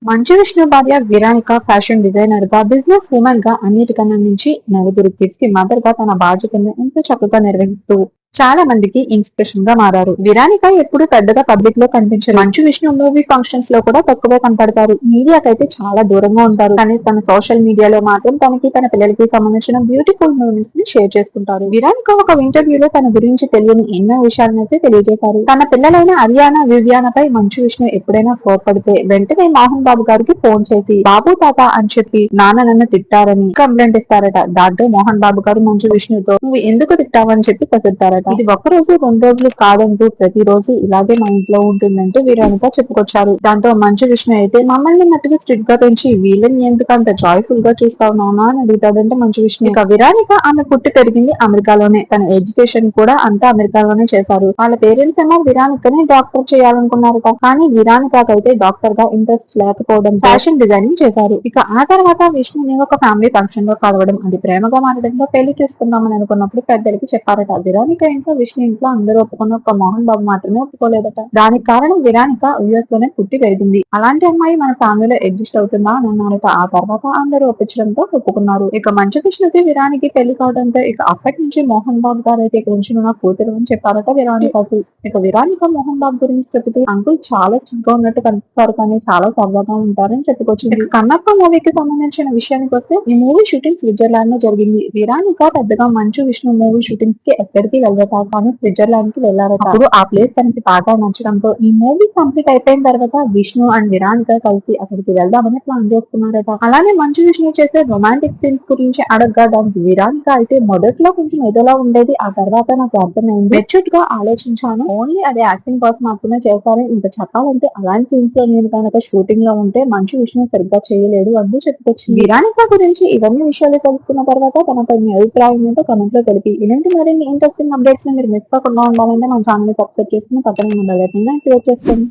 మంచు విష్ణు భార్య విరానిక fashion designer గా, business women గా, అన్నిటికన్నా నుంచి నలుగురు కిడ్స్ కి మదర్ గా తన బాధ్యతలను ఎంతో చక్కగా నిర్వహిస్తూ చాలా మందికి ఇన్స్పిరేషన్ గా మారారు. విరానిక ఎప్పుడు పెద్దగా పబ్లిక్ లో కనిపించారు. మంచు విష్ణు మూవీ ఫంక్షన్స్ లో కూడా తక్కువే కనపడతారు. మీడియాకైతే చాలా దూరంగా ఉంటారు. కానీ తన సోషల్ మీడియాలో మాత్రం తనకి తన పిల్లలకి సంబంధించిన బ్యూటిఫుల్ మూవీస్ ని షేర్ చేసుకుంటారు. విరానిక ఒక ఇంటర్వ్యూలో తన గురించి తెలియని ఎన్నో విషయాలను అయితే తెలియజేశారు. తన పిల్లలైన అరియానా, వివియానపై మంచు విష్ణు ఎప్పుడైనా కోపడితే వెంటనే మోహన్ బాబు గారికి ఫోన్ చేసి బాబు తాత అని చెప్పి నాన్న నన్ను తిట్టారని కంప్లైంట్ ఇస్తారట. దాంతో మోహన్ బాబు గారు మంచు విష్ణుతో నువ్వు ఎందుకు తిట్టావని చెప్పి కసురుతారట. ఇది ఒక్క రోజు 2 రోజులు కాదంటూ ప్రతిరోజు ఇలాగే మా ఇంట్లో ఉంటుందంటూ వీరానిక చెప్పుకొచ్చారు. దాంతో మంచు విష్ణు అయితే మమ్మల్ని మట్టుగా స్ట్రిక్ట్ గా పెంచి వీళ్ళని ఎందుకు అంత జాయ్ఫుల్ గా చూస్తావు నానా అని అడుగుతాడంటే మంచు విష్ణు. ఇక విరానిక ఆమె పుట్టి పెరిగింది అమెరికాలోనే, తన ఎడ్యుకేషన్ కూడా అంతా అమెరికాలోనే చేశారు. వాళ్ళ పేరెంట్స్ ఏమో విరానికని డాక్టర్ చేయాలనుకున్నారట. కానీ విరానికైతే డాక్టర్ గా ఇంట్రెస్ట్ లేకపోవడం ఫ్యాషన్ డిజైనింగ్ చేశారు. ఇక ఆ తర్వాత విష్ణుని ఒక ఫ్యామిలీ ఫంక్షన్ లో కలవడం, అది ప్రేమగా మారడంతో పెళ్లి చేసుకుందామని అనుకున్నప్పుడు పెద్దలకి చెప్పారట. విరానిక ఇంట్లో విష్ణు ఇంట్లో అందరూ ఒప్పుకున్న ఒక మోహన్ బాబు మాత్రమే ఒప్పుకోలేదట. దానికి కారణం విరానిక యుఎస్ లోనే పుట్టి పెరిగింది, అలాంటి అమ్మాయి మన ఫ్యామిలీలో అడ్జస్ట్ అవుతుందా అని అన్నారట. ఆ తర్వాత అందరూ ఒప్పించడంతో ఒప్పుకున్నారు. ఇక మంచు విష్ణుకి విరానికి పెళ్లి కావడంతో ఇక అప్పటి నుంచి మోహన్ బాబు గారు అయితే కొంచెం నా కూతురు అని చెప్పారట విరానికకి. ఇక విరానిక మోహన్ బాబు గురించి చెబుతూ అంకుల్ చాలా స్ట్రిక్ట్ గా ఉన్నట్టు కనిపిస్తారు కానీ చాలా సరదాగా ఉంటారని చెప్పుకొచ్చింది. కన్నప్ప మూవీకి సంబంధించిన విషయానికి వస్తే ఈ మూవీ షూటింగ్ స్విట్జర్లాండ్ లో జరిగింది. విరానిక పెద్దగా మంచు విష్ణు మూవీ షూటింగ్స్ కి ఎక్కడికి వెళ్ళరట, కానీ స్విట్జర్లాండ్ కి వెళ్లారట. అప్పుడు ఆ ప్లేస్ తనకి బాగా నచ్చడంతో ఈ మూవీ కంప్లీట్ అయిపోయిన తర్వాత విష్ణు అండ్ విరానిక కలిసి అక్కడికి వెళ్దామని ప్లాన్ చేస్తున్నారట. అలానే మంచు విష్ణు చేసే రొమాంటిక్ సీన్స్ గురించి అడగ్గా దానికి విరానిక అయితే మొదట్లో కొంచెం ఏదోలా ఉండేది, ఆ తర్వాత నాకు అర్థమైంది, మెచ్యూర్డ్ గా ఆలోచించాను, ఓన్లీ అదే యాక్టింగ్ కోసం మాత్రమే చేశాను, ఇంకా చెప్పాలంటే అలాంటి సీన్స్ లో నేను కనుక షూటింగ్ లో ఉంటే మంచు విష్ణు సరిగ్గా చేయలేడు అంటూ చెప్పుకొచ్చింది. విరానిక గురించి ఇవన్నీ విషయాలు తెలుసుకున్న తర్వాత తనపై మీ అభిప్రాయం ఏంటో కమెంట్ లో తెలిపి ఇలాంటి మరిన్ని ఇంట్రెస్టింగ్ అప్డేట్స్ ని మీరు మిస్ కాకుండా ఉండాలంటే మన ఛానల్ ని సబ్స్క్రైబ్ చేసుకుని పక్కన ఉన్న బెల్ ఐకాన్ ని యాక్టివేట్ చేసుకోండి.